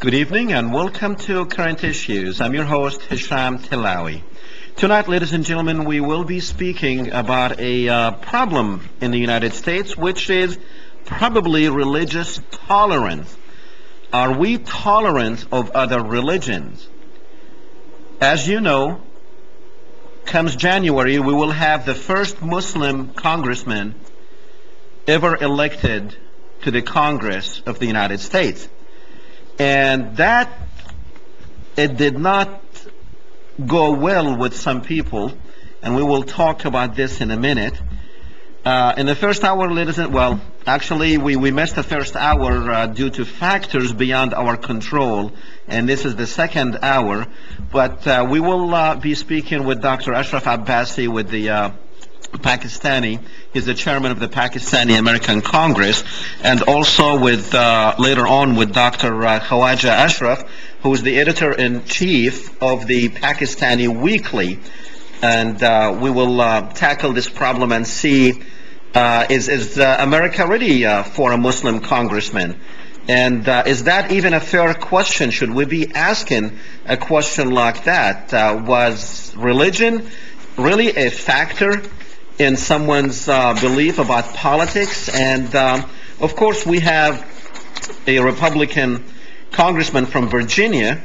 Good evening and welcome to Current Issues. I'm your host, Hesham Tillawi. Tonight, ladies and gentlemen, we will be speaking about a problem in the United States, which is probably religious tolerance. Are we tolerant of other religions? As you know, comes January, we will have the first Muslim congressman ever elected to the Congress of the United States. And that, it did not go well with some people, and we will talk about this in a minute. In the first hour, actually we missed the first hour due to factors beyond our control, and this is the second hour. But we will be speaking with Dr. Ashraf Abbasi with the Pakistani. He's the chairman of the Pakistani American Congress, and also with later on with Dr. Khawaja Ashraf, who is the editor-in-chief of the Pakistani Weekly. And we will tackle this problem and see is America ready for a Muslim congressman? And is that even a fair question? Should we be asking a question like that? Was religion really a factor in someone's belief about politics? And of course, we have a Republican congressman from Virginia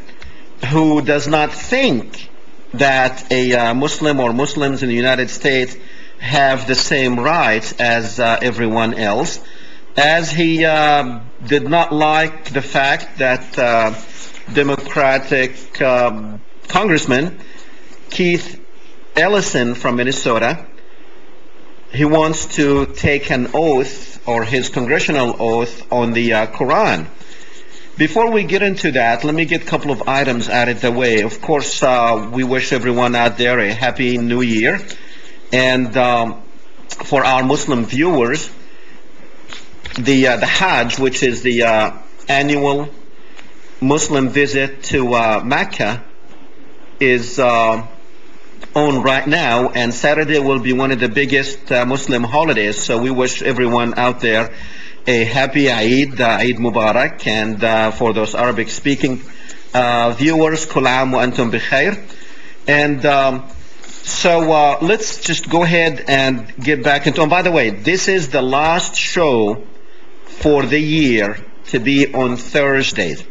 who does not think that a Muslim or Muslims in the United States have the same rights as everyone else, as he did not like the fact that Democratic Congressman Keith Ellison from Minnesota, he wants to take an oath, or his congressional oath, on the Quran. Before we get into that, let me get a couple of items out of the way. Of course, we wish everyone out there a happy new year. And for our Muslim viewers, the Hajj, which is the annual Muslim visit to Mecca, is on right now, and Saturday will be one of the biggest Muslim holidays. So we wish everyone out there a happy Eid, Eid Mubarak, and for those Arabic-speaking viewers, Kul Aam wa Antum Bikhair. And so let's just go ahead and get back into. And by the way, this is the last show for the year to be on Thursdays.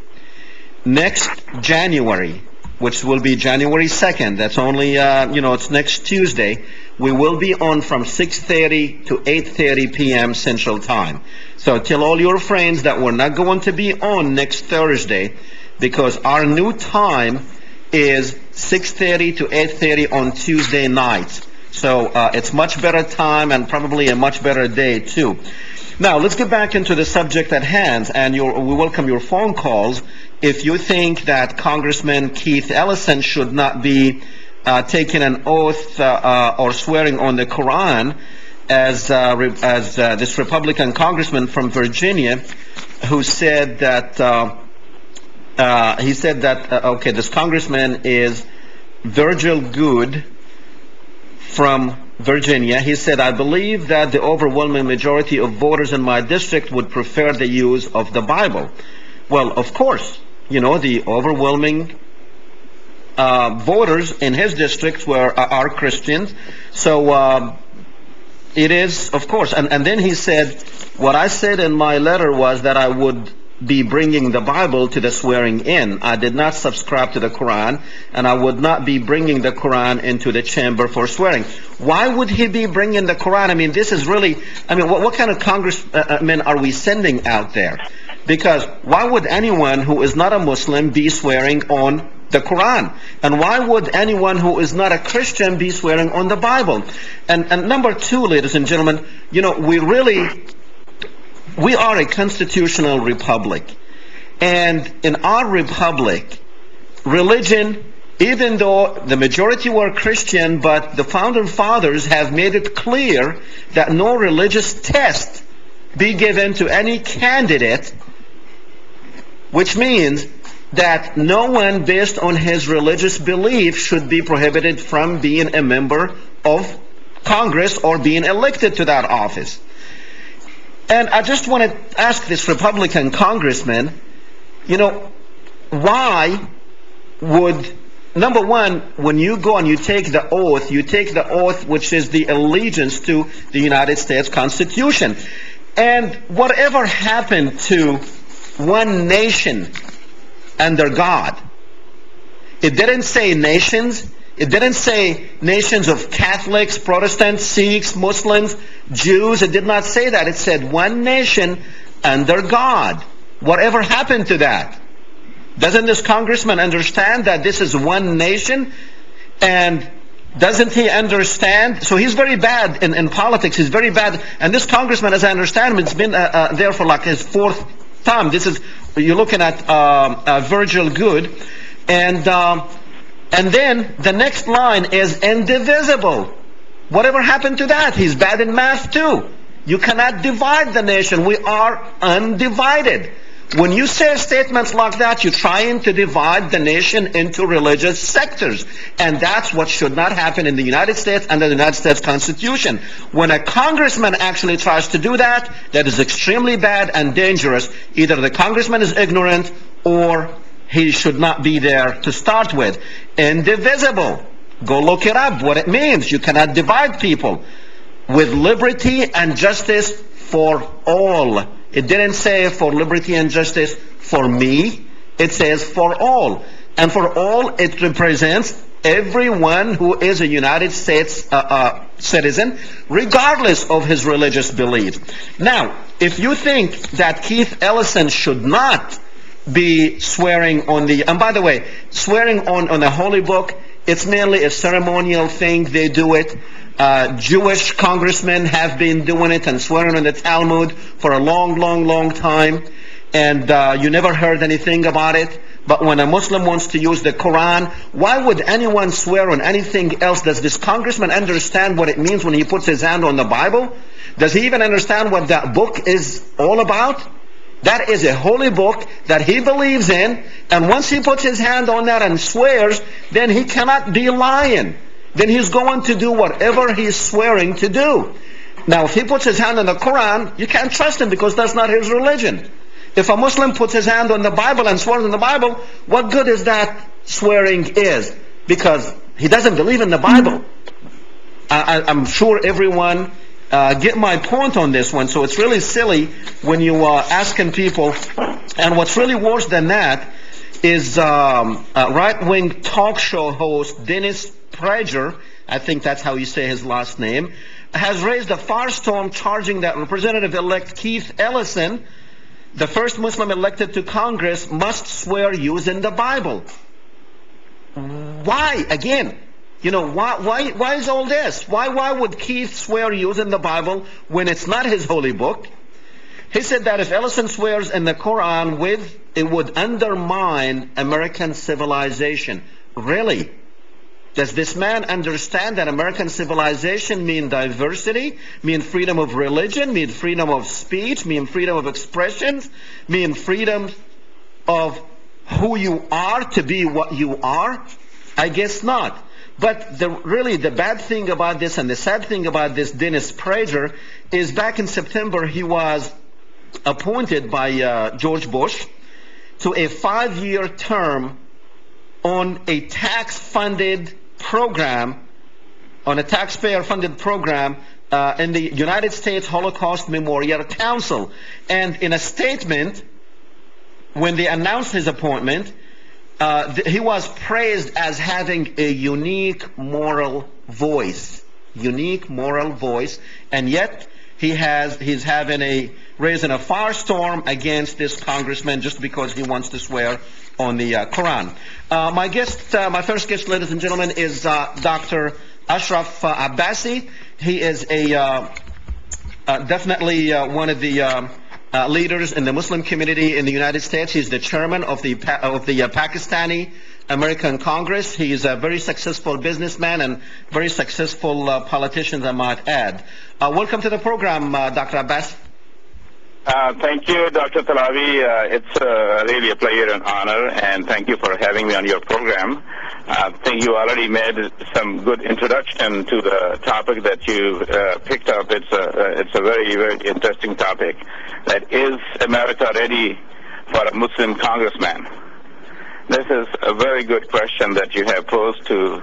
Next January, which will be January 2nd, that's only, it's next Tuesday, we will be on from 6:30 to 8:30 p.m. Central Time. So tell all your friends that we're not going to be on next Thursday, because our new time is 6:30 to 8:30 on Tuesday nights. So it's much better time and probably a much better day too. Now let's get back into the subject at hand, and we welcome your phone calls. If you think that Congressman Keith Ellison should not be taking an oath or swearing on the Quran, as this Republican congressman from Virginia, who said that okay, this congressman is Virgil Good from Virginia. He said, I believe that the overwhelming majority of voters in my district would prefer the use of the Bible. Well, of course, the overwhelming voters in his district are Christians. So it is, of course. And then he said, what I said in my letter was that I would be bringing the Bible to the swearing in. I did not subscribe to the Quran, and I would not be bringing the Quran into the chamber for swearing. Why would he be bringing the Quran? I mean, this is really, what kind of congressmen are we sending out there? Because why would anyone who is not a Muslim be swearing on the Quran? And why would anyone who is not a Christian be swearing on the Bible? And number two, ladies and gentlemen, we are a constitutional republic. And in our republic, religion, even though the majority were Christian, but the founding fathers have made it clear that no religious test be given to any candidate, which means that no one based on his religious belief should be prohibited from being a member of Congress or being elected to that office. And I just want to ask this Republican congressman, why would, number one, when you go and you take the oath which is the allegiance to the United States Constitution. And whatever happened to one nation under God? It didn't say nations. It didn't say nations of Catholics, Protestants, Sikhs, Muslims, Jews. It did not say that. It said one nation under God. Whatever happened to that? Doesn't this congressman understand that this is one nation? And doesn't he understand? So he's very bad in politics. He's very bad. And this congressman, as I understand him, it's been there for like his fourth term. This is, you're looking at Virgil Good. And then the next line is indivisible. Whatever happened to that? He's bad in math too. You cannot divide the nation. We are undivided. When you say statements like that, you're trying to divide the nation into religious sectors. And that's what should not happen in the United States under the United States Constitution. When a congressman actually tries to do that, that is extremely bad and dangerous. Either the congressman is ignorant or he should not be there to start with. Indivisible. Go look it up, what it means. You cannot divide people. With liberty and justice for all. It didn't say for liberty and justice for me. It says for all. And for all, it represents everyone who is a United States citizen, regardless of his religious beliefs. Now, if you think that Keith Ellison should not be swearing on the, and by the way, swearing on the holy book, it's merely a ceremonial thing. They do it. Jewish congressmen have been doing it and swearing on the Talmud for a long time, and you never heard anything about it. But when a Muslim wants to use the Quran, why would anyone swear on anything else? Does this congressman understand what it means when he puts his hand on the Bible? Does he even understand what that book is all about? That is a holy book that he believes in, and once he puts his hand on that and swears, then he cannot be lying. Then he's going to do whatever he's swearing to do. Now, if he puts his hand on the Quran, you can't trust him because that's not his religion. If a Muslim puts his hand on the Bible and swears on the Bible, what good is that swearing is? Because he doesn't believe in the Bible. I'm sure everyone get my point on this one. So it's really silly when you are asking people. And what's really worse than that is right-wing talk show host Dennis Prager, I think that's how you say his last name, has raised a firestorm charging that Representative-elect Keith Ellison, the first Muslim elected to Congress, must swear using the Bible. Why? Again, you know, why is all this? Why would Keith swear using the Bible when it's not his holy book? He said that if Ellison swears in the Quran it would undermine American civilization. Really? Does this man understand that American civilization means diversity, means freedom of religion, means freedom of speech, means freedom of expressions, means freedom of who you are to be what you are? I guess not. But really the bad thing about this and the sad thing about this Dennis Prager is back in September he was appointed by George Bush to a 5-year term on a tax-funded program, on a taxpayer-funded program in the United States Holocaust Memorial Council. And in a statement, when they announced his appointment, he was praised as having a unique moral voice. Unique moral voice. And yet, he's raising a firestorm against this congressman just because he wants to swear on the Quran. My first guest, ladies and gentlemen, is Dr. Ashraf Abbasi. He is definitely one of the leaders in the Muslim community in the United States. He's the chairman of the Pakistani American Congress. He is a very successful businessman and very successful politician, I might add. Welcome to the program, Dr. Abbas. Thank you, Dr. Tillawi. It's really a pleasure and honor, and thank you for having me on your program. I think you already made some good introduction to the topic that you picked up. It's a very interesting topic. That is America ready for a Muslim congressman? This is a very good question that you have posed to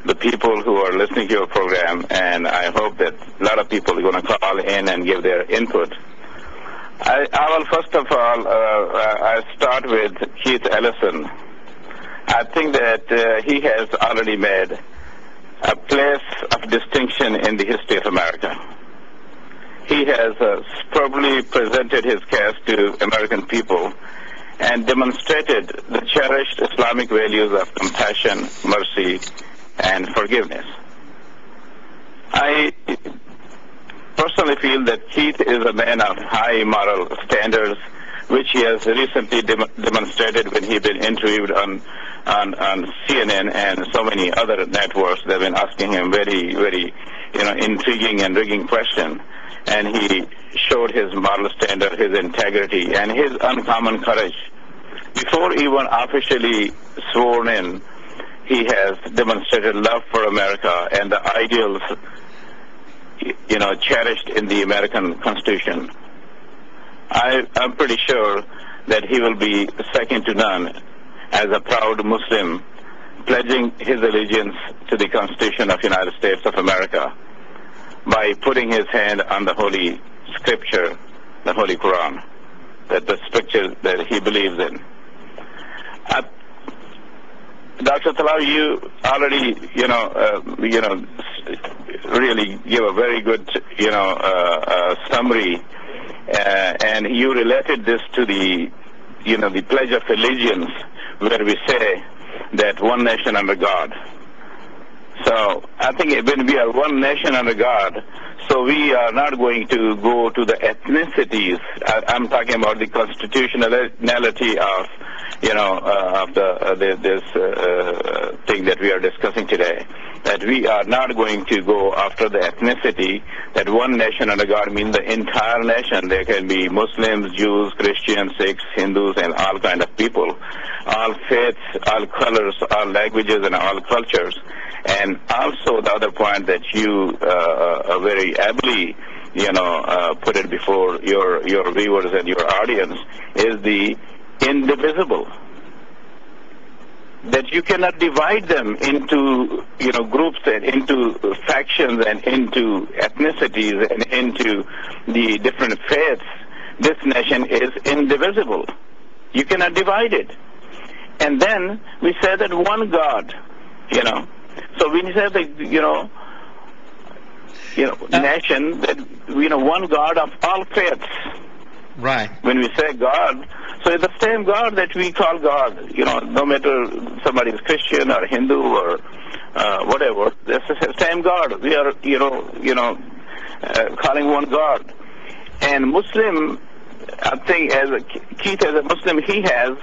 the people who are listening to your program, and I hope that a lot of people are going to call in and give their input. I will first of all, I start with Keith Ellison. I think that he has already made a place of distinction in the history of America. He has probably presented his case to American people and demonstrated the cherished Islamic values of compassion, mercy, and forgiveness. I personally feel that Keith is a man of high moral standards, which he has recently demonstrated when he's been interviewed on CNN and so many other networks. They've been asking him very, very, intriguing and rigging questions. And he showed his moral standard, his integrity, and his uncommon courage. Before even officially sworn in, he has demonstrated love for America and the ideals, cherished in the American Constitution. I'm pretty sure that he will be second to none as a proud Muslim, pledging his allegiance to the Constitution of the United States of America by putting his hand on the Holy Scripture, the Holy Quran, that the scripture that he believes in. Dr. Tillawi, you already, really give a very good, summary, and you related this to the Pledge of Allegiance, where we say that one nation under God. So I think when we are one nation under God, so we are not going to go to the ethnicities. I'm talking about the constitutionality of, this thing that we are discussing today. That we are not going to go after the ethnicity. That one nation under God means the entire nation. There can be Muslims, Jews, Christians, Sikhs, Hindus, and all kind of people, all faiths, all colors, all languages, and all cultures. And also the other point that you very ably, put it before your viewers and your audience is the indivisible. That you cannot divide them into, groups and into factions and into ethnicities and into the different faiths. This nation is indivisible. You cannot divide it. And then we say that one God, So when you say that, nation, that, one God of all faiths. Right. When we say God, so it's the same God that we call God. No matter somebody is Christian or Hindu or whatever, it's the same God. We are, calling one God. And Muslim, I think, Keith as a Muslim, he has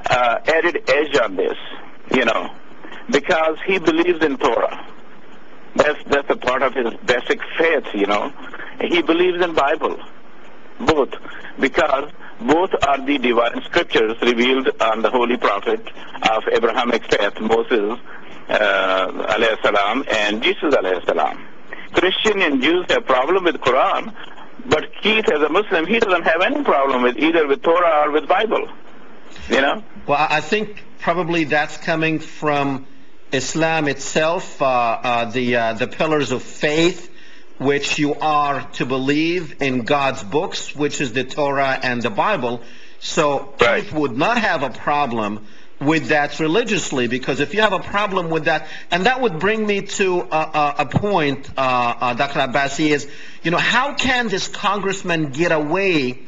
added edge on this, because he believes in Torah. That's a part of his basic faith, He believes in Bible, both, because both are the divine scriptures revealed on the holy prophet of Abrahamic faith, Moses alayhi salam and Jesus alayhi salam. Christian and Jews have problem with Quran, but Keith as a Muslim, he doesn't have any problem with either with Torah or with Bible, Well, I think probably that's coming from Islam itself, the pillars of faith, which you are to believe in God's books, which is the Torah and the Bible. So right. Keith would not have a problem with that religiously, because if you have a problem with that, and that would bring me to a point, Dr. Abbasi, is, how can this congressman get away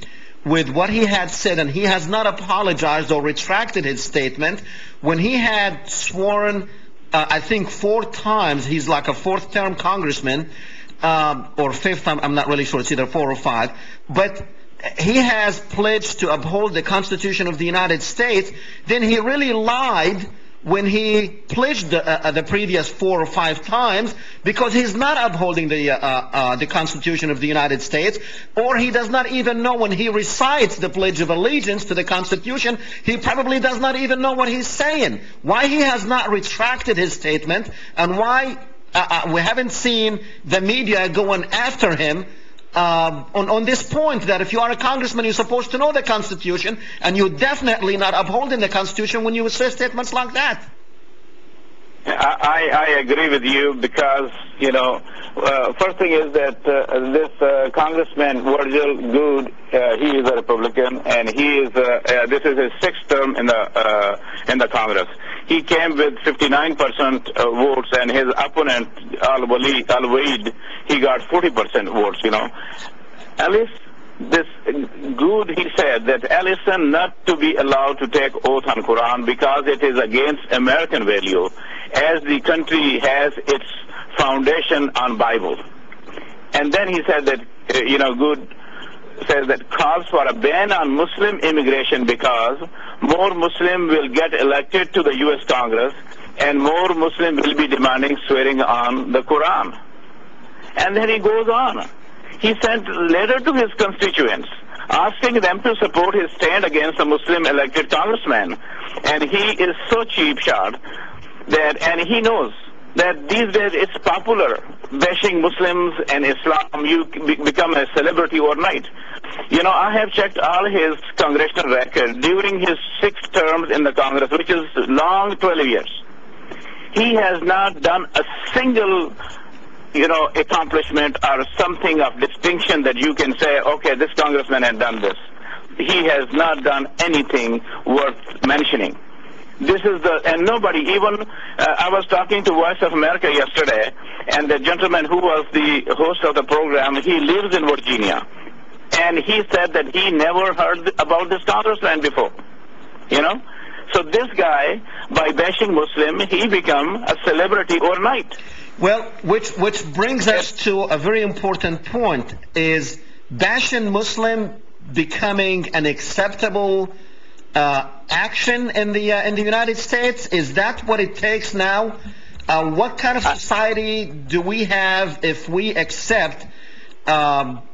with what he had said, and he has not apologized or retracted his statement, when he had sworn, I think 4 times, he's like a 4th-term congressman, or 5th, I'm not really sure, it's either 4 or 5, but he has pledged to uphold the Constitution of the United States. Then he really lied when he pledged the previous 4 or 5 times, because he's not upholding the Constitution of the United States, or he does not even know, when he recites the Pledge of Allegiance to the Constitution, he probably does not even know what he's saying. Why he has not retracted his statement, and why we haven't seen the media going after him on this point that if you are a congressman, you're supposed to know the Constitution, and you're definitely not upholding the Constitution when you say statements like that. I agree with you because, first thing is that this Congressman Virgil Good, he is a Republican, and he is this is his sixth term in the Congress. He came with 59% votes, and his opponent Al-Waid, he got 40% votes. Alice, this Good, he said that Allison not to be allowed to take oath on Quran because it is against American value, as the country has its foundation on Bible. And then he said that, Good says that calls for a ban on Muslim immigration because more Muslim will get elected to the U.S. Congress and more Muslim will be demanding swearing on the Quran. And then he goes on. He sent a letter to his constituents asking them to support his stand against a Muslim elected congressman. And he is so cheap shot that, and he knows that these days it's popular bashing Muslims and Islam. You become a celebrity overnight. I have checked all his congressional record during his 6 terms in the Congress, which is long, 12 years. He has not done a single accomplishment or something of distinction that you can say, okay, this congressman has done this. He has not done anything worth mentioning. This is and nobody, even, I was talking to Voice of America yesterday, and the gentleman who was the host of the program, he lives in Virginia. And he said that he never heard about this congressman before. So this guy, by bashing Muslim, he become a celebrity overnight. Well, which brings us to a very important point: is bashing Muslim becoming an acceptable action in the United States? Is that what it takes now? What kind of society do we have if we accept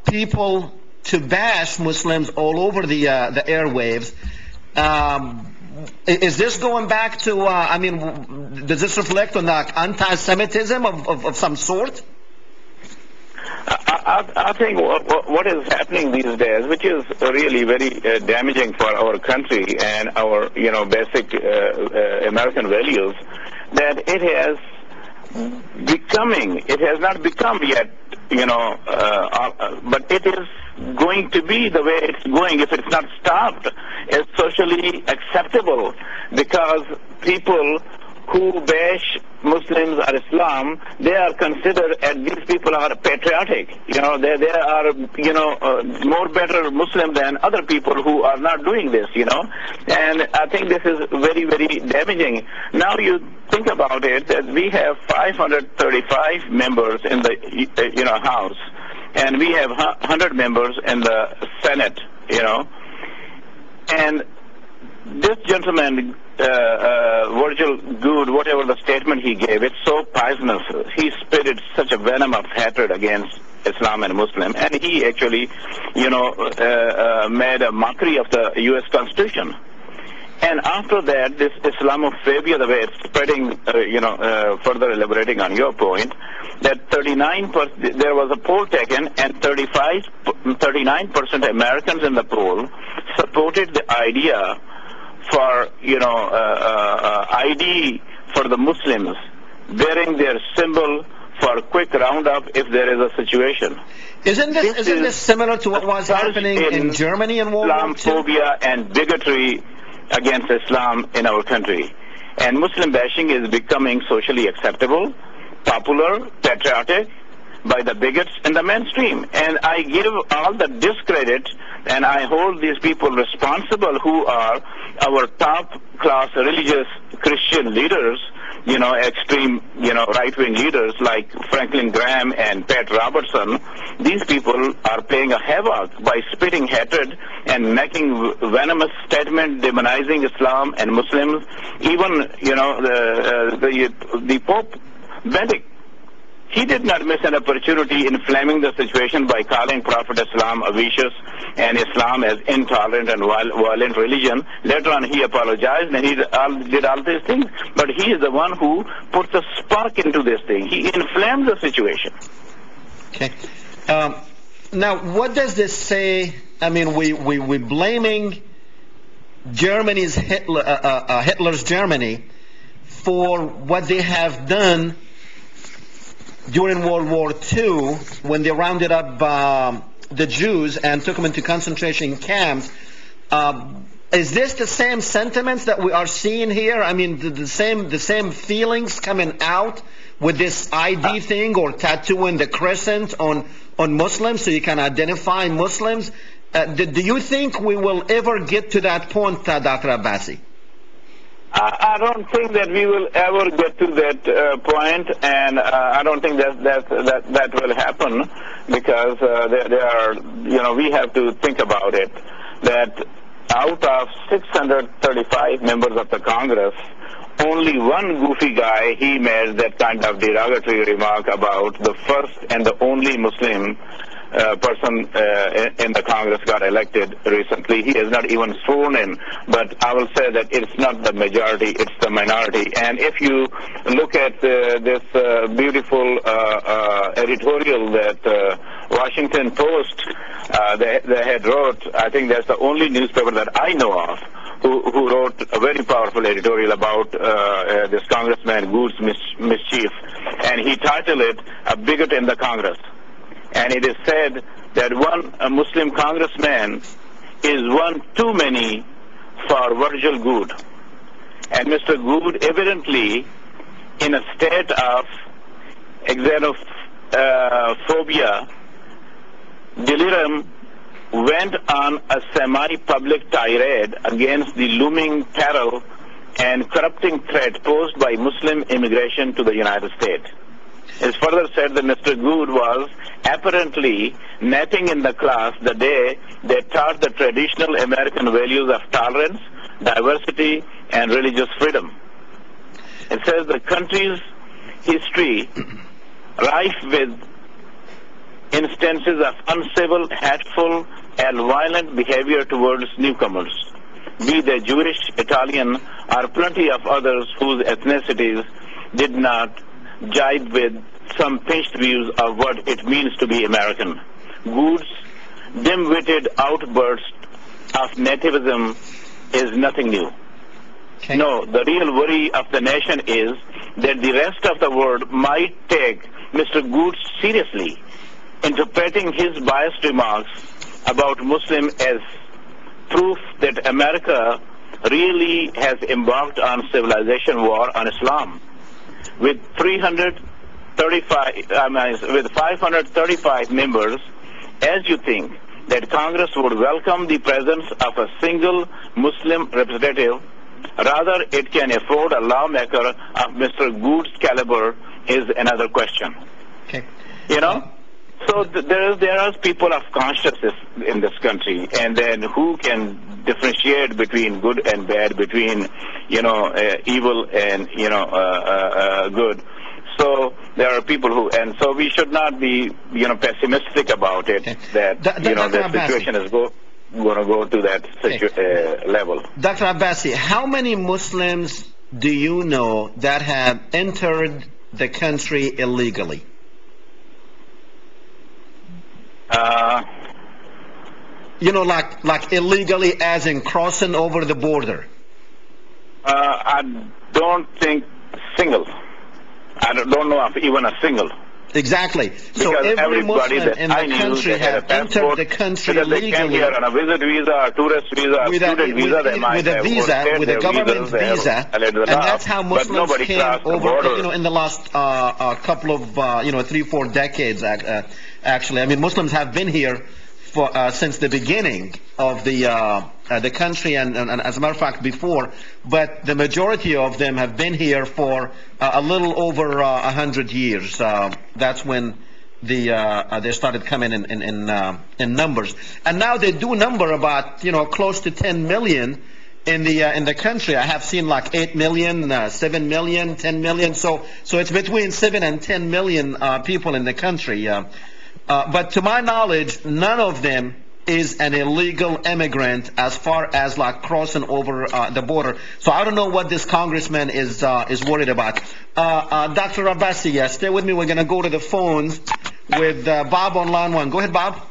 people to bash Muslims all over the airwaves? Is this going back to, does this reflect on anti-Semitism of some sort? I think what is happening these days, which is really very damaging for our country and our, basic American values, that it has not become yet, but it is going to be the way it's going if it's not stopped. It's socially acceptable because people who bash Muslims or Islam, they are considered, and these people are patriotic. They are, more better Muslim than other people who are not doing this, And I think this is very, very damaging. Now you think about it, that we have 535 members in the, House, and we have 100 members in the Senate, And this gentleman, Virgil Good, whatever the statement he gave, it's so poisonous. He spitted such a venom of hatred against Islam and Muslim, and he actually, made a mockery of the U.S. Constitution. And after that, this Islamophobia, the way it's spreading, further elaborating on your point, that 39%, there was a poll taken, and 39% Americans in the poll supported the idea for, ID for the Muslims, bearing their symbol for a quick roundup if there is a situation. Isn't this similar to what was happening in Germany in World War II? Islamophobia and bigotry against Islam in our country. And Muslim bashing is becoming socially acceptable, popular, patriotic by the bigots in the mainstream. And I give all the discredit, and I hold these people responsible who are our top-class religious Christian leaders, extreme, right-wing leaders like Franklin Graham and Pat Robertson. These people are playing a havoc by spitting hatred and making venomous statements demonizing Islam and Muslims. Even, the Pope Benedict, he did not miss an opportunity in flaming the situation by calling Prophet Islam a vicious and Islam as intolerant and violent religion. Later on, he apologized and he did all these things. But he is the one who put the spark into this thing. He inflamed the situation. Okay. Now, what does this say? I mean, we're blaming Hitler's Germany for what they have done during World War II when they rounded up the Jews and took them into concentration camps. Is this the same sentiments that we are seeing here? I mean, the same feelings coming out with this ID thing or tattooing the crescent on Muslims so you can identify Muslims? Do you think we will ever get to that point, Dr. Abbasi? I don't think that we will ever get to that point, and I don't think that will happen, because we have to think about it, that out of 635 members of the Congress, only one goofy guy, he made that kind of derogatory remark about the first and the only Muslim person in the Congress got elected recently. He is not even sworn in, but I will say that it's not the majority, it's the minority. And if you look at this beautiful editorial that Washington Post, the head wrote, I think that's the only newspaper that I know of who wrote a very powerful editorial about this Congressman Good's mischief, and he titled it "A Bigot in the Congress." And it is said that a Muslim congressman is one too many for Virgil Good. And Mr. Good, evidently in a state of xenophobia, delirium, went on a semi-public tirade against the looming peril and corrupting threat posed by Muslim immigration to the United States. It's further said that Mr. Good was apparently napping in the class the day they taught the traditional American values of tolerance, diversity, and religious freedom. It says the country's history rife with instances of uncivil, hateful, and violent behavior towards newcomers, be they Jewish, Italian, or plenty of others whose ethnicities did not jibe with some pinched views of what it means to be American. Good's dim-witted outburst of nativism is nothing new. Okay. No, the real worry of the nation is that the rest of the world might take Mr. Good seriously, interpreting his biased remarks about Muslims as proof that America really has embarked on civilization war on Islam. With 535 members, as you think that Congress would welcome the presence of a single Muslim representative, rather it can afford a lawmaker of Mr. Good's caliber is another question. Okay. You know? So there are people of consciousness in this country, and then who can differentiate between good and bad, between evil and good. So there are people who, and so we should not be pessimistic about it. Okay. That the situation is going to go to that level. Dr. Abbasi, how many Muslims do you know that have entered the country illegally? Like illegally, as in crossing over the border. I don't think single. I don't know of even a single. Exactly. So every Muslim in the country has entered the country legally. They came here on a visit visa, a tourist visa, a student visa. They might with a visa, with a government visa, and that's how Muslims came over. In the last couple of 3-4 decades, actually. I mean, Muslims have been here for since the beginning of the country, and as a matter of fact before, but the majority of them have been here for a little over 100 years. That's when they started coming in numbers, and now they do number about close to 10 million in the country. I have seen like 8 million, 7 million, 10 million. So it's between 7 and 10 million people in the country. But to my knowledge, none of them is an illegal immigrant as far as like crossing over the border. So I don't know what this congressman is worried about. Dr. Abbasi, stay with me. We're going to go to the phones with Bob on line 1. Go ahead, Bob.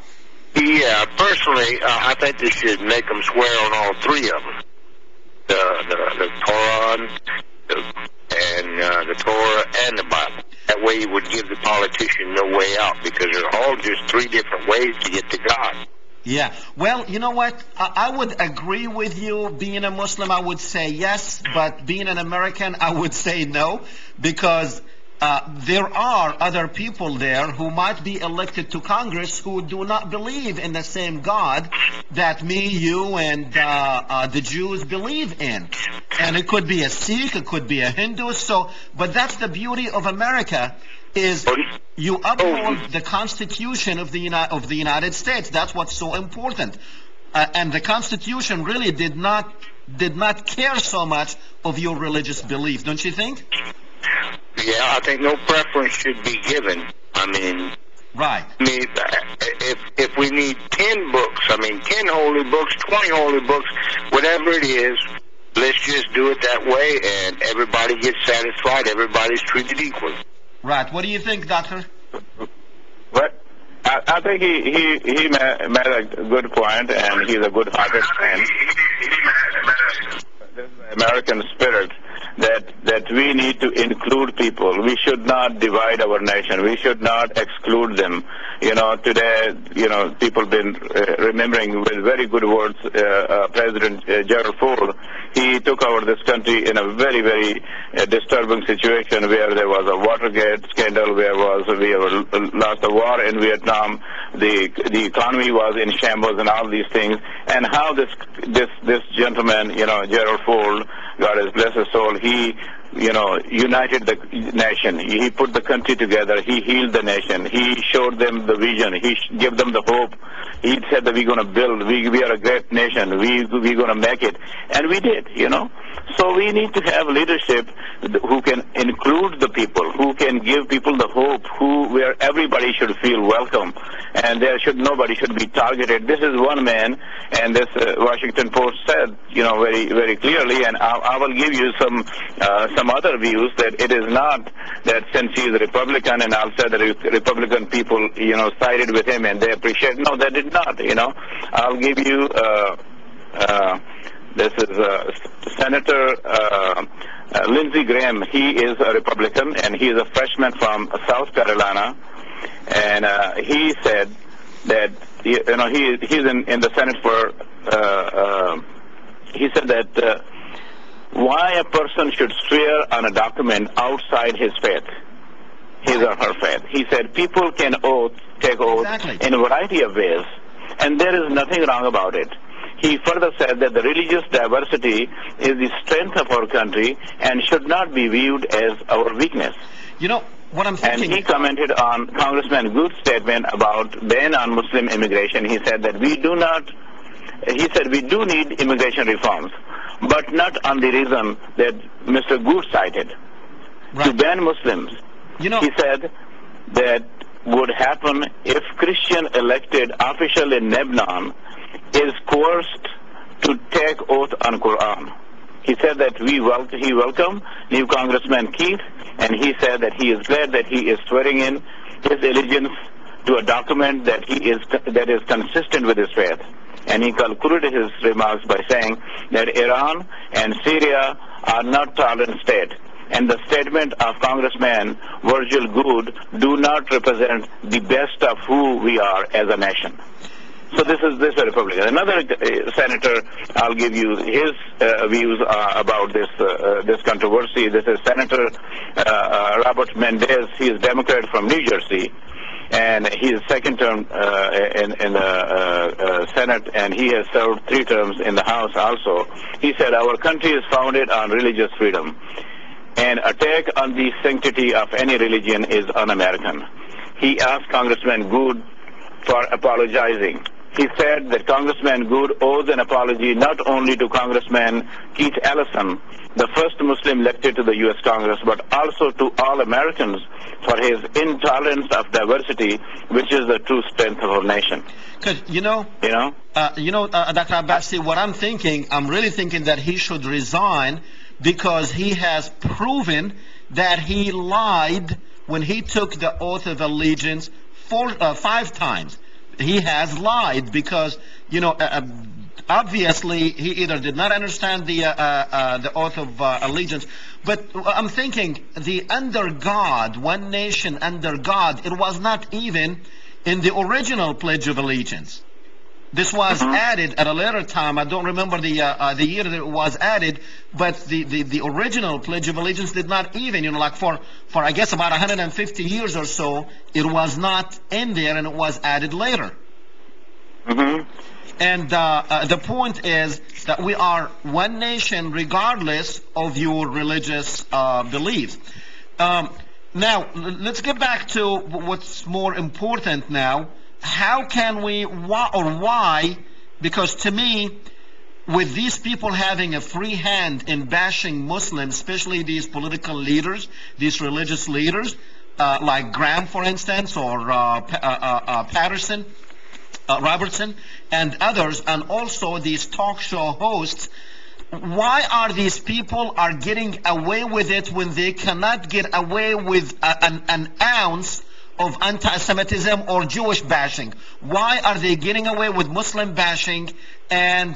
Yeah, personally, I think they should make them swear on all three of them. The Quran, the Torah, and the Bible. That way you would give the politician no way out, because they're all just three different ways to get to God. Yeah. Well, you know what? I would agree with you. Being a Muslim, I would say yes, but being an American, I would say no, because there are other people there who might be elected to Congress who do not believe in the same God that me, you, and the Jews believe in. And it could be a Sikh, it could be a Hindu. So, but that's the beauty of America, is you uphold the Constitution of the United States. That's what's so important. And the Constitution really did not care so much of your religious belief, don't you think? Yeah, I think no preference should be given. I mean, right. I mean, if we need 10 books, 10 holy books, 20 holy books, whatever it is, let's just do it that way, and everybody gets satisfied. Everybody's treated equally. Right. What do you think, Doctor? Well, I think he made a good point, and he's a good-hearted man. This American spirit that we need to include people. We should not divide our nation. We should not exclude them. Today, people been remembering with very good words President Gerald Ford. He took over this country in a very, very disturbing situation where there was a Watergate scandal, we lost a war in Vietnam, the economy was in shambles and all these things, and how this gentleman, Gerald Ford, God has blessed his soul, he united the nation. He put the country together. He healed the nation. He showed them the vision. He gave them the hope. He said that we're going to build. We are a great nation. We're going to make it. And we did, So we need to have leadership who can include the people, who can give people the hope, where everybody should feel welcome, and nobody should be targeted. This is one man, and this Washington Post said, very, very clearly, and I will give you some other views, that it is not that since he is a Republican, and I'll say the Republican people, sided with him and they appreciate. No, they did not. I'll give you. This is Senator Lindsey Graham. He is a Republican, and he is a freshman from South Carolina, and he said that he's in the Senate for. He said that. Why a person should swear on a document outside his faith, his or her faith. He said people can take oath in a variety of ways, and there is nothing wrong about it. He further said that the religious diversity is the strength of our country and should not be viewed as our weakness. What I'm thinking... And he commented on Congressman Good's statement about ban on Muslim immigration. He said that we do need immigration reforms, but not on the reason that Mr. Good cited. Right. To ban Muslims. He said that would happen if Christian elected official in Lebanon is coerced to take oath on Quran. He said that he welcomed new Congressman Keith, and he said that he is glad that he is swearing in his allegiance to a document that is consistent with his faith. And he concluded his remarks by saying that Iran and Syria are not tolerant states, and the statement of Congressman Virgil Good do not represent the best of who we are as a nation. So this is a Republican. Another senator, I'll give you his views about this controversy. This is Senator Robert Mendez. He is Democrat from New Jersey, and he is second term in the Senate, and he has served 3 terms in the House also. He said, our country is founded on religious freedom, and attack on the sanctity of any religion is un-American. He asked Congressman Good for apologizing. He said that Congressman Good owes an apology not only to Congressman Keith Ellison, the first Muslim elected to the U.S. Congress, but also to all Americans for his intolerance of diversity, which is the true strength of our nation. Because, Dr. Abbasi, what I'm really thinking that he should resign, because he has proven that he lied when he took the oath of allegiance 5 times. he has lied because, obviously he either did not understand the oath of allegiance. But I'm thinking the under God, one nation under God, it was not even in the original Pledge of Allegiance. This was added at a later time. I don't remember the year that it was added, but the original Pledge of Allegiance did not even, like for I guess about 150 years or so, it was not in there, and it was added later. And the point is that we are one nation regardless of your religious beliefs. Now, let's get back to what's more important now. How can we, why, because to me, with these people having a free hand in bashing Muslims, especially these political leaders, these religious leaders, like Graham, for instance, or Robertson, and others, and also these talk show hosts, why are these people are getting away with it when they cannot get away with an ounce of anti-Semitism or Jewish bashing? Why are they getting away with Muslim bashing, and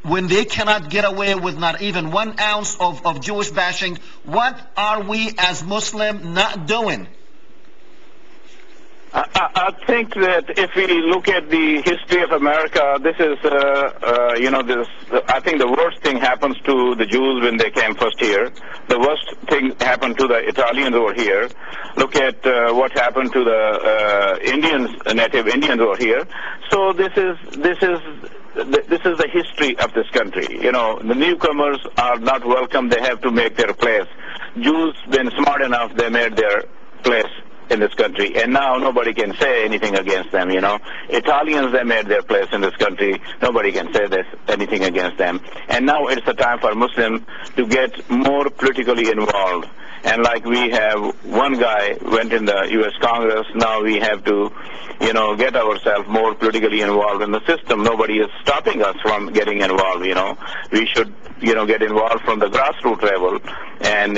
when they cannot get away with not even 1 ounce of Jewish bashing, what are we as Muslim not doing? I think that if we look at the history of America, this is, I think the worst thing happens to the Jews when they came first here. The worst thing happened to the Italians over here. Look at what happened to the Indians, native Indians over here. So this is the history of this country. The newcomers are not welcome. They have to make their place. Jews, been smart enough, they made their place in this country, and now nobody can say anything against them. Italians, they made their place in this country. Nobody can say anything against them. And now it's the time for Muslims to get more politically involved. And like we have one guy went in the U.S. Congress, now we have to, get ourselves more politically involved in the system. Nobody is stopping us from getting involved. We should, get involved from the grassroots level and,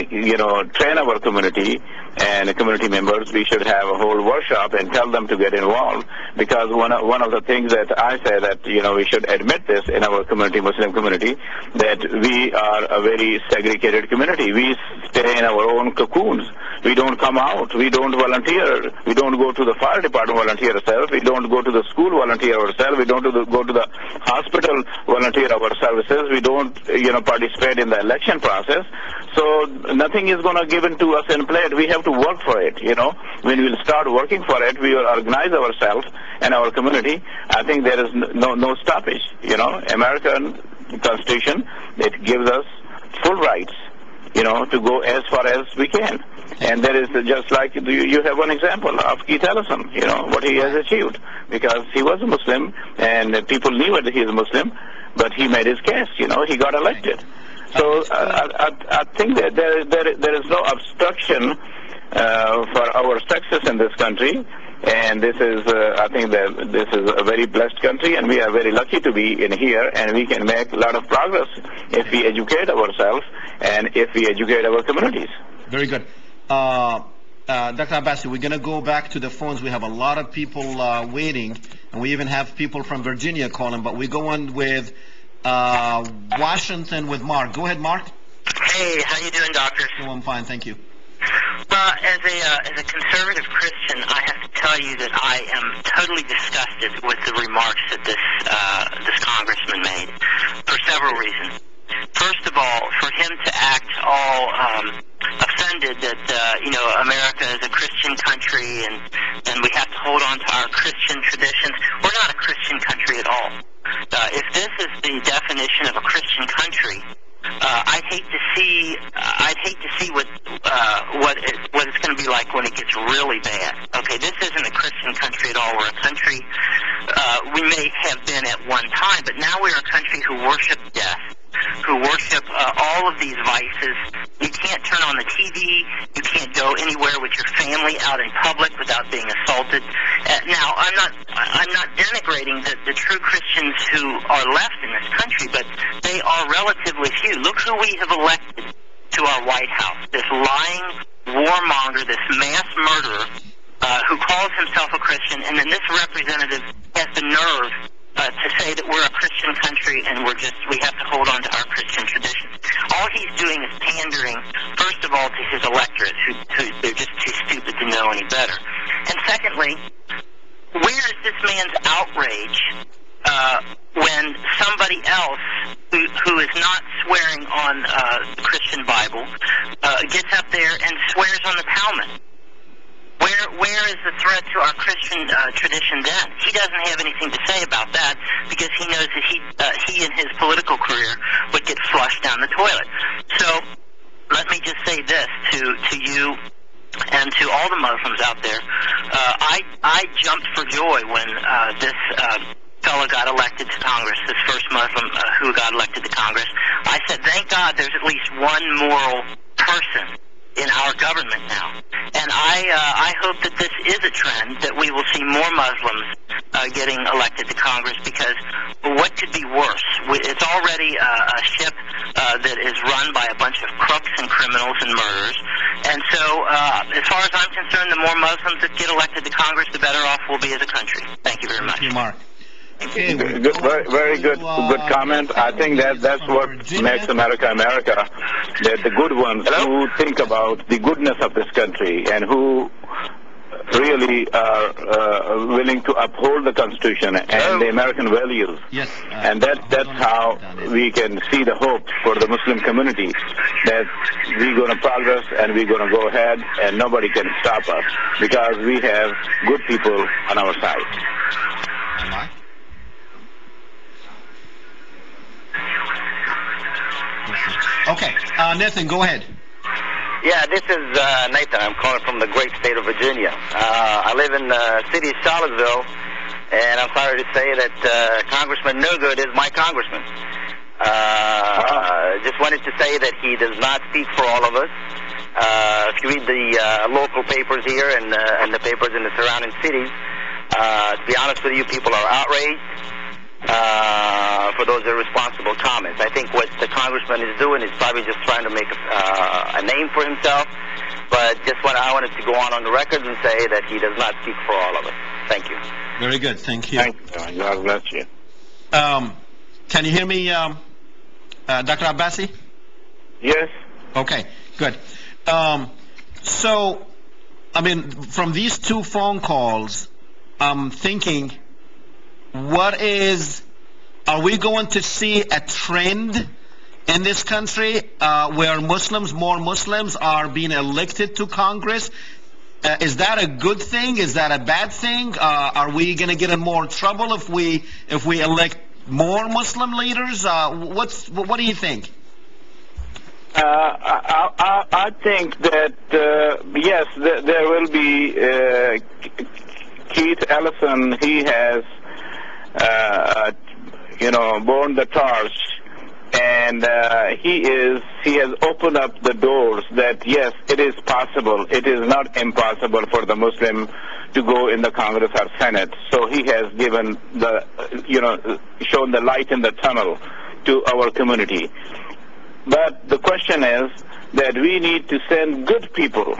train our community and community members. We should have a whole workshop and tell them to get involved, because one of the things that I say that, we should admit this in our community, Muslim community, that we are a very segregated community. We stay in our own cocoons. We don't come out. We don't volunteer. We don't go to the fire department volunteer ourselves. We don't go to the school volunteer ourselves. We don't go to the hospital volunteer our services. We don't, participate in the election process. So nothing is going to given to us in plate. We have to work for it. When we'll start working for it, we will organize ourselves and our community. I think there is no stoppage. American Constitution, it gives us full rights, to go as far as we can. And there is just like you have one example of Keith Ellison, what he has achieved, because he was a Muslim and people knew that he is a Muslim, but he made his case, he got elected. So I think that there is no obstruction for our success in this country. And this is, I think that this is a very blessed country, and we are very lucky to be in here, and we can make a lot of progress if we educate ourselves and if we educate our communities. Very good. Dr. Abbasi, we're going to go back to the phones. We have a lot of people waiting, and we even have people from Virginia calling, but we go on with Washington with Mark. Go ahead, Mark. Hey, how you doing, doctor? Oh, I'm fine, thank you. Well, as a conservative Christian, I have to tell you that I am totally disgusted with the remarks that this congressman made, for several reasons. First of all, for him to act all offended that America is a Christian country and we have to hold on to our Christian traditions. We're not a Christian country at all. If this is the definition of a Christian country, I'd hate to see what it's going to be like when it gets really bad. Okay, this isn't a Christian country at all. We're a country we may have been at one time, but now we're a country who worship death, who worship all of these vices. You can't turn on the TV. You can't go anywhere with your family out in public without being assaulted. Now, I'm not denigrating the true Christians who are left in this country, but they are relatively few. Look who we have elected to our White House, this lying warmonger, this mass murderer, who calls himself a Christian, and then this representative has the nerve to say that we're a Christian country and we have to hold on to our Christian traditions. All he's doing is pandering, first of all, to his electorate, who they're just too stupid to know any better. And secondly, where is this man's outrage when somebody else who is not swearing on the Christian Bible gets up there and swears on the Talmud? Where is the threat to our Christian tradition then? He doesn't have anything to say about that because he knows that he and his political career would get flushed down the toilet. So let me just say this to you and to all the Muslims out there. I jumped for joy when this fellow got elected to Congress, this first Muslim who got elected to Congress. I said, thank God there's at least one moral person in our government now. And I hope that this is a trend, that we will see more Muslims getting elected to Congress, because what could be worse? It's already a ship that is run by a bunch of crooks and criminals and murderers. And so, as far as I'm concerned, the more Muslims that get elected to Congress, the better off we'll be as a country. Thank you very much. Thank you, Mark. Okay, good, very good comment. I think that's what makes America America. That the good ones who think about the goodness of this country and who really are willing to uphold the Constitution and the American values. Yes. And that's how we can see the hope for the Muslim community, that we're going to progress and we're going to go ahead and nobody can stop us because we have good people on our side. Okay, Nathan, go ahead. Yeah, this is Nathan. I'm calling from the great state of Virginia. I live in the city of Charlottesville, and I'm sorry to say that Congressman No Good is my congressman. Just wanted to say that he does not speak for all of us. If you read the local papers here and the papers in the surrounding cities, to be honest with you, people are outraged for those irresponsible comments. I think what the congressman is doing is probably just trying to make a name for himself, but I wanted to go on the record and say that he does not speak for all of us. Thank you. Very good. Thank you. Thank you. God bless you. Can you hear me, Dr. Abbasi? Yes. Okay, good. So, I mean, from these two phone calls, I'm thinking, are we going to see a trend in this country where more Muslims are being elected to Congress? Is that a good thing? Is that a bad thing? Are we going to get in more trouble if we elect more Muslim leaders? What do you think? I think that yes, there will be. Keith Ellison, he has borne the torch, and he has opened up the doors that yes, it is possible. It is not impossible for the Muslim to go in the Congress or Senate. So he has given shown the light in the tunnel to our community. But the question is that we need to send good people,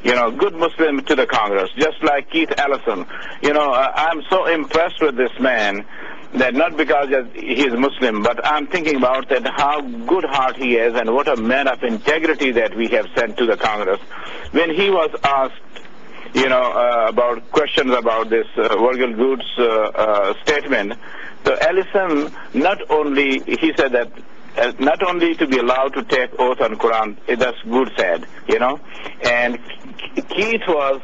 good Muslims to the Congress, just like Keith Ellison. I'm so impressed with this man, that not because he is Muslim, but I'm thinking about that how good heart he is and what a man of integrity that we have sent to the Congress. When he was asked, about questions about this Virgil Good's statement, so Ellison he said that not only to be allowed to take oath on Quran, that's Good said, and Keith was,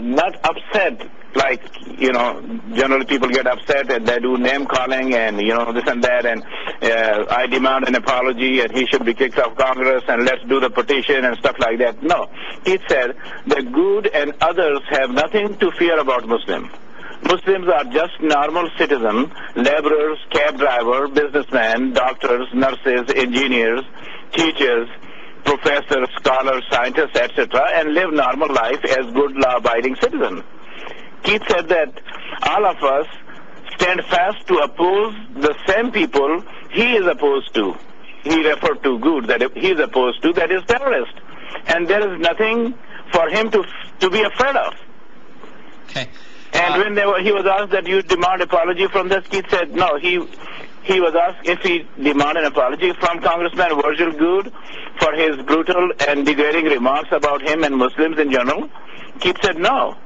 not upset like, generally people get upset and they do name calling and, this and that, and I demand an apology and he should be kicked off Congress and let's do the petition and stuff like that. No, Keith said that Good and others have nothing to fear about Muslims. Muslims are just normal citizens, laborers, cab drivers, businessmen, doctors, nurses, engineers, teachers, professors, scholars, scientists, etc., and live normal life as good law-abiding citizens. Keith said that all of us stand fast to oppose the same people he is opposed to. He referred to Good, that he is opposed to, that is terrorist. And there is nothing for him to to be afraid of. Okay. And when he was asked that you demand apology from this, Keith said no. He was asked if he demanded an apology from Congressman Virgil Good for his brutal and degrading remarks about him and Muslims in general. Keith said no.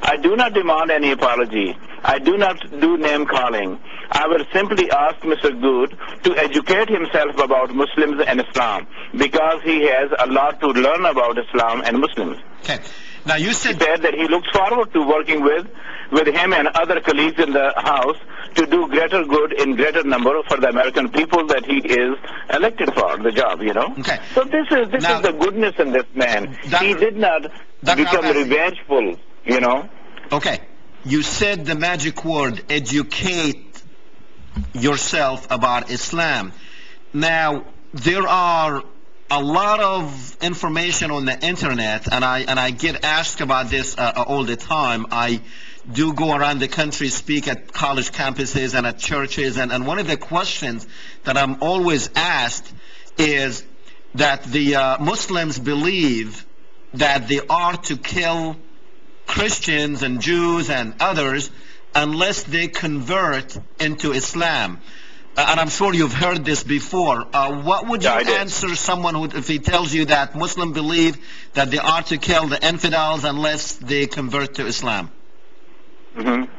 I do not demand any apology. I do not do name calling. I will simply ask Mr. Good to educate himself about Muslims and Islam because he has a lot to learn about Islam and Muslims. Okay. Now you said that he looks forward to working with him and other colleagues in the House to do greater good in greater number for the American people that he is elected for the job, you know. Okay. So this is the goodness in this man. He did not become revengeful, you know. Okay. You said the magic word, educate yourself about Islam. Now, there are a lot of information on the internet, and I get asked about this all the time. I do go around the country, speak at college campuses and at churches, and one of the questions that I'm always asked is that the Muslims believe that they are to kill Christians and Jews and others unless they convert into Islam. And I'm sure you've heard this before. What would you answer someone who, if he tells you that Muslims believe that they are to kill the infidels unless they convert to Islam? Mm-hmm.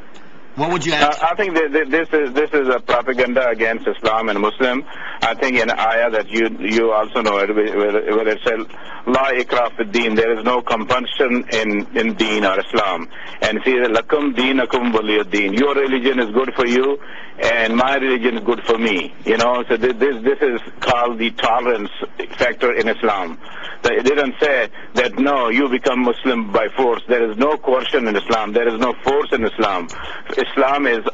What would you answer? I think this is a propaganda against Islam and Muslim. I think in ayah that you also know it, where it says, La ikrah fid deen, there is no compulsion in deen or Islam. And see, lakum deenakum waliyad-deen. Your religion is good for you, and my religion is good for me. You know, so this is called the tolerance factor in Islam. It didn't say that, no, you become Muslim by force. There is no coercion in Islam. There is no force in Islam. Islam is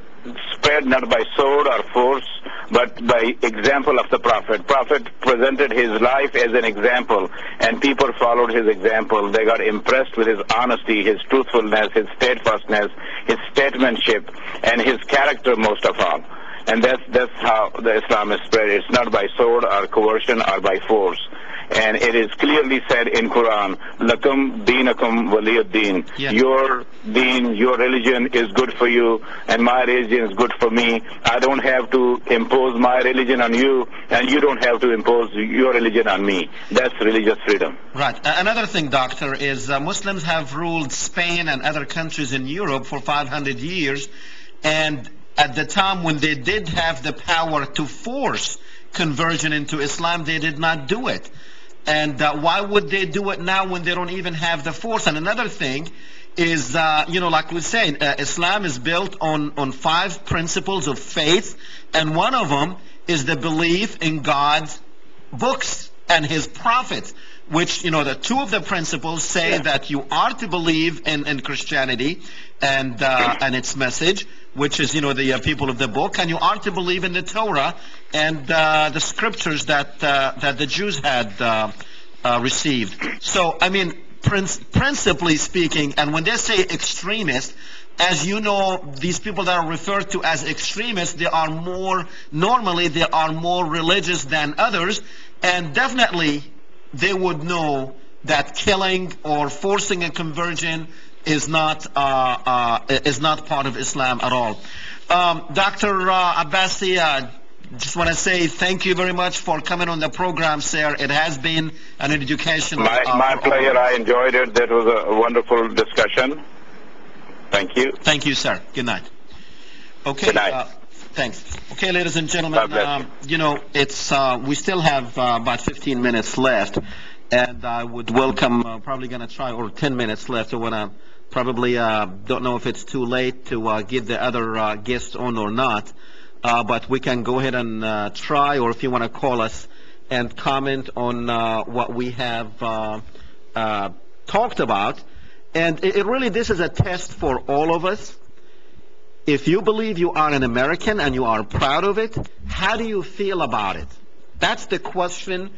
spread not by sword or force, but by example of the Prophet. Prophet presented his life as an example, and people followed his example. They got impressed with his honesty, his truthfulness, his steadfastness, his statesmanship, and his character most of all. And that's how the Islam is spread. It's not by sword or coercion or by force. And it is clearly said in Quran, Lakum deenakum waliyad-deen. Yeah. Your deen, your religion is good for you, and my religion is good for me. I don't have to impose my religion on you, and you don't have to impose your religion on me. That's religious freedom. Right. Another thing, Doctor, is Muslims have ruled Spain and other countries in Europe for 500 years, and at the time when they did have the power to force conversion into Islam, they did not do it. And why would they do it now when they don't even have the force? And another thing is, like we say, Islam is built on 5 principles of faith, and one of them is the belief in God's books and His prophets, which, the 2 of the principles say that you are to believe in Christianity and its message, which is, the people of the book, and you are to believe in the Torah and the scriptures that the Jews had received. So, I mean, principally speaking, and when they say extremists, as you know, these people that are referred to as extremists, they are more religious than others, and definitely they would know that killing or forcing a conversion is not part of Islam at all. Dr. Abbasi, just want to say thank you very much for coming on the program, sir. It has been an educational. My pleasure. I enjoyed it. That was a wonderful discussion. Thank you. Thank you, sir. Good night. Okay. Good night. Thanks. Okay, ladies and gentlemen, it's we still have about 15 minutes left, and I would welcome, probably going to try, or 10 minutes left. I want to probably, don't know if it's too late to get the other guests on or not, but we can go ahead and try, or if you want to call us and comment on what we have talked about. And it really, this is a test for all of us. If you believe you are an American and you are proud of it, how do you feel about it? That's the question.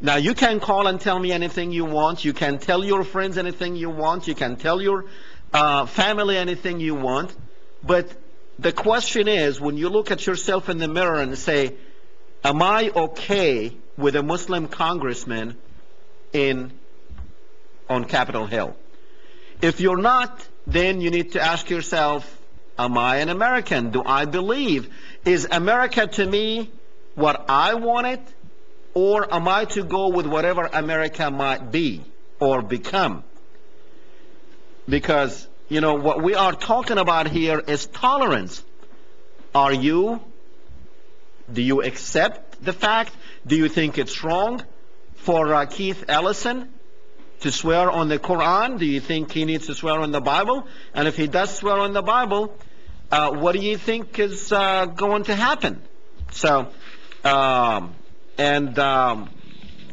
Now, you can call and tell me anything you want. You can tell your friends anything you want. You can tell your family anything you want. But the question is, when you look at yourself in the mirror and say, am I okay with a Muslim congressman on Capitol Hill? If you're not, then you need to ask yourself, am I an American? Do I believe? Is America to me what I want it? Or am I to go with whatever America might be or become? Because, you know, what we are talking about here is tolerance. Do you accept the fact? Do you think it's wrong for Keith Ellison to swear on the Quran? Do you think he needs to swear on the Bible? And if he does swear on the Bible, what do you think is going to happen? So,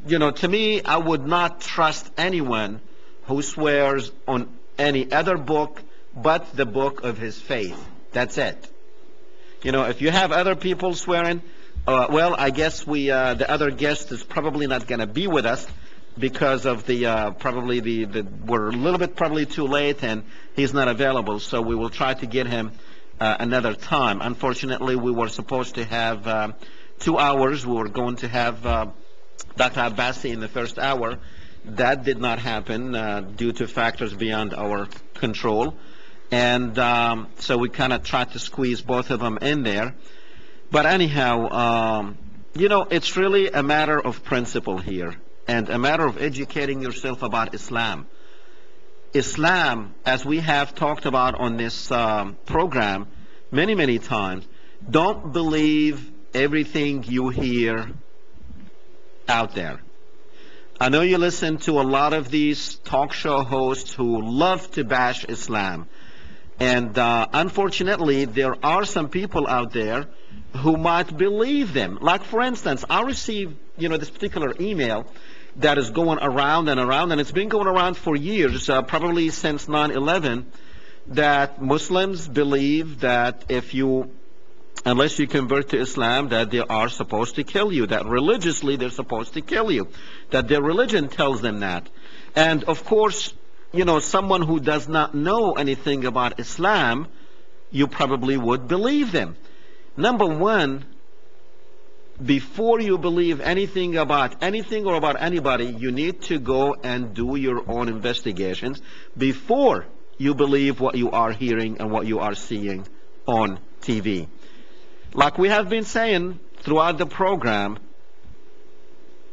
you know, to me, I would not trust anyone who swears on any other book but the book of his faith. That's it. You know, if you have other people swearing, well, I guess the other guest is probably not going to be with us because of we're a little bit probably too late and he's not available. So we will try to get him another time. Unfortunately, we were supposed to have 2 hours. We were going to have Dr. Abbasi in the first hour. That did not happen due to factors beyond our control. And so we kind of tried to squeeze both of them in there. But anyhow, you know, it's really a matter of principle here and a matter of educating yourself about Islam. Islam, as we have talked about on this program many, many times, don't believe everything you hear out there. I know you listen to a lot of these talk show hosts who love to bash Islam. And unfortunately, there are some people out there who might believe them. Like, for instance, I received, you know, this particular email that is going around and around, and it's been going around for years, probably since 9/11, that Muslims believe that unless you convert to Islam, that they are supposed to kill you, that religiously they're supposed to kill you, that their religion tells them that. And of course, you know, someone who does not know anything about Islam, you probably would believe them. Number one, before you believe anything or about anybody, you need to go and do your own investigations before you believe what you are hearing and what you are seeing on TV. Like we have been saying throughout the program,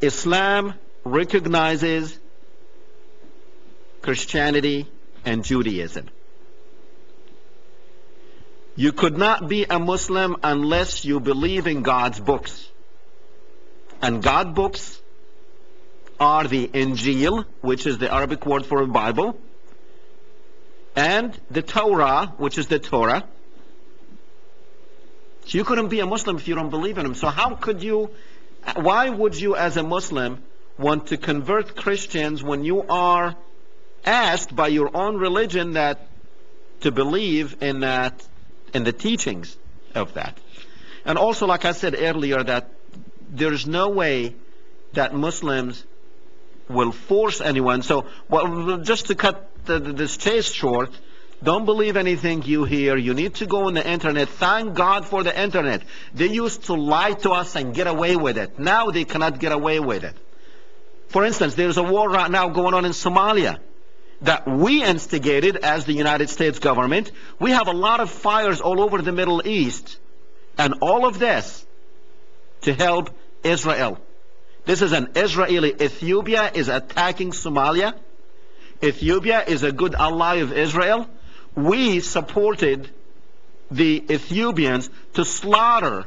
Islam recognizes Christianity and Judaism. You could not be a Muslim unless you believe in God's books. And God's books are the Injil, which is the Arabic word for Bible, and the Torah, which is the Torah. So you couldn't be a Muslim if you don't believe in them. So why would you as a Muslim want to convert Christians when you are asked by your own religion to believe in the teachings of that? And also, like I said earlier, that there's no way that Muslims will force anyone. So, just to cut this chase short, don't believe anything you hear. You need to go on the internet. Thank God for the internet. They used to lie to us and get away with it. Now they cannot get away with it. For instance, there's a war right now going on in Somalia that we instigated as the United States government. We have a lot of fires all over the Middle East, and all of this to help Israel. This is an Israeli. Ethiopia is attacking Somalia. Ethiopia is a good ally of Israel. We supported the Ethiopians to slaughter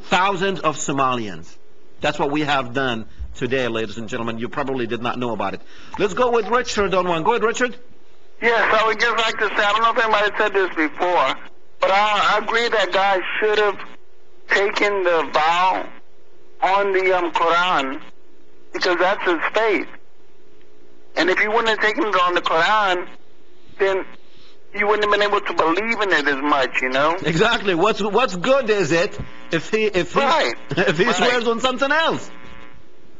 thousands of Somalians. That's what we have done today, ladies and gentlemen. You probably did not know about it. Let's go with Richard on one. Go ahead, Richard. Yes, I would just like to say, I don't know if anybody said this before, but I agree that guys should have taken the vow on the Quran, because that's his faith. And if he wouldn't have taken it on the Quran, then you wouldn't have been able to believe in it as much, you know? Exactly. What's good is it if he swears on something else?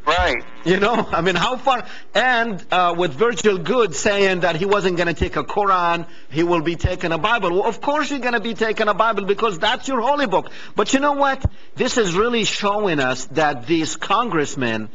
Right. You know, I mean, how far? And with Virgil Good saying that he wasn't going to take a Quran, he will be taking a Bible. Well, of course you're going to be taking a Bible, because that's your holy book. But you know what? This is really showing us that these congressmen,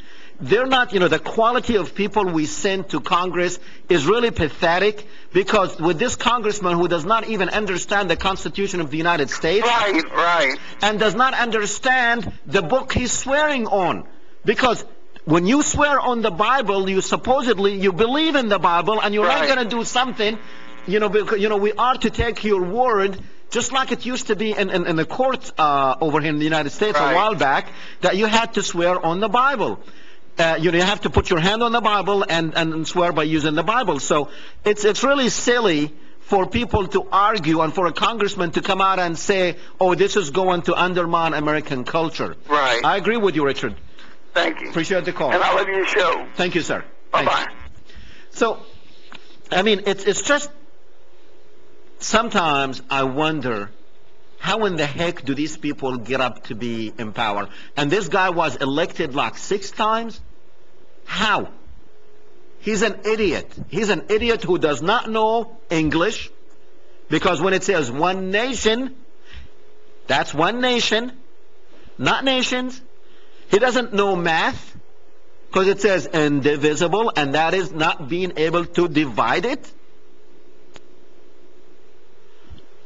they're not, the quality of people we send to Congress is really pathetic, because with this congressman who does not even understand the Constitution of the United States. Right. And does not understand the book he's swearing on. Because when you swear on the Bible, you believe in the Bible, and you're not going to do something, because, we are to take your word, just like it used to be in the courts over here in the United States a while back, that you had to swear on the Bible. You have to put your hand on the Bible and swear by using the Bible. So it's really silly for people to argue and for a congressman to come out and say, oh, this is going to undermine American culture. Right. I agree with you, Richard. Thank you. Appreciate the call. And I love your show. Thank you, sir. Bye-bye. So, it's just, sometimes I wonder, how in the heck do these people get up to be in power? And this guy was elected like 6 times? How? He's an idiot. He's an idiot who does not know English, because when it says one nation, that's one nation, not nations. He doesn't know math, because it says indivisible, and that is not being able to divide it.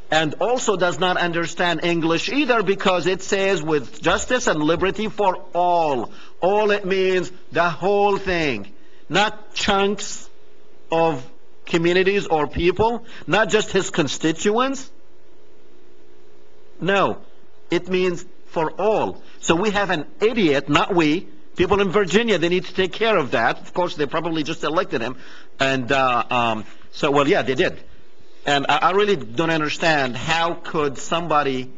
And also does not understand English either, because it says with justice and liberty for all. All, it means the whole thing, not chunks of communities or people, not just his constituents. No, it means for all. So we have an idiot, not we. People in Virginia, they need to take care of that. Of course, they probably just elected him. And yeah, they did. And I really don't understand, how could somebody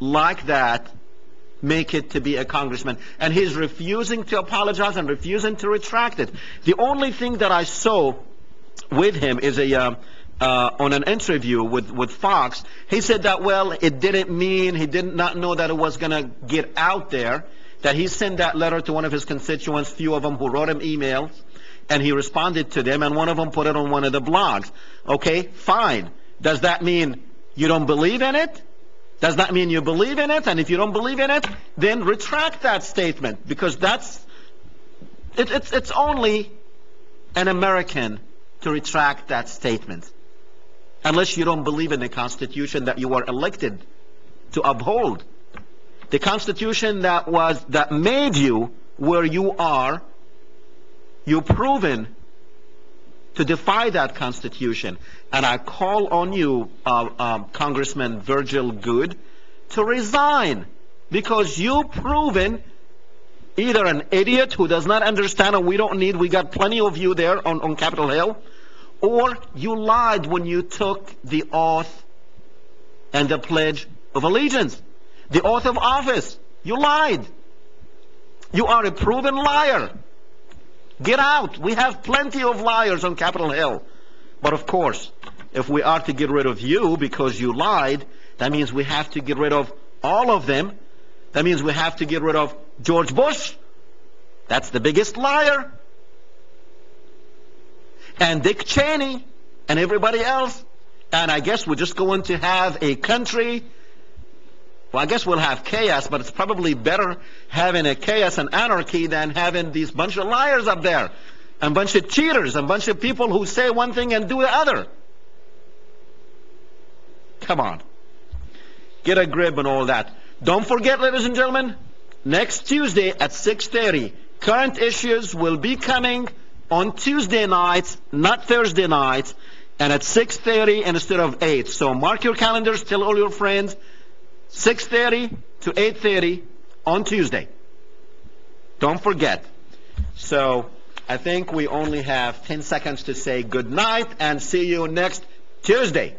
like that make it to be a congressman? And he's refusing to apologize and refusing to retract it. The only thing that I saw with him is on an interview with Fox. He said that, well, it didn't mean, he did not know that it was going to get out there, that he sent that letter to one of his constituents, few of them who wrote him emails, and he responded to them, and one of them put it on one of the blogs. Okay, fine. Does that mean you don't believe in it? Does that mean you believe in it? And if you don't believe in it, then retract that statement, because it's only an American to retract that statement, unless you don't believe in the Constitution that you were elected to uphold. The Constitution that made you where you are. You've proven to defy that Constitution. And I call on you, Congressman Virgil Good, to resign, because you've proven either an idiot who does not understand, and we got plenty of you there on Capitol Hill, or you lied when you took the oath and the Pledge of Allegiance, the oath of office. You lied. You are a proven liar. Get out. We have plenty of liars on Capitol Hill. But of course, if we are to get rid of you because you lied, that means we have to get rid of all of them. That means we have to get rid of George Bush. That's the biggest liar. And Dick Cheney and everybody else. And I guess we're just going to have a country. Well, I guess we'll have chaos, but it's probably better having a chaos and anarchy than having these bunch of liars up there, and bunch of cheaters, and bunch of people who say one thing and do the other. Come on. Get a grip on all that. Don't forget, ladies and gentlemen, next Tuesday at 6:30, Current Issues will be coming on Tuesday nights, not Thursday nights, and at 6:30 instead of 8. So mark your calendars, tell all your friends, 6:30 to 8:30 on Tuesday. Don't forget. So I think we only have 10 seconds to say good night, and see you next Tuesday.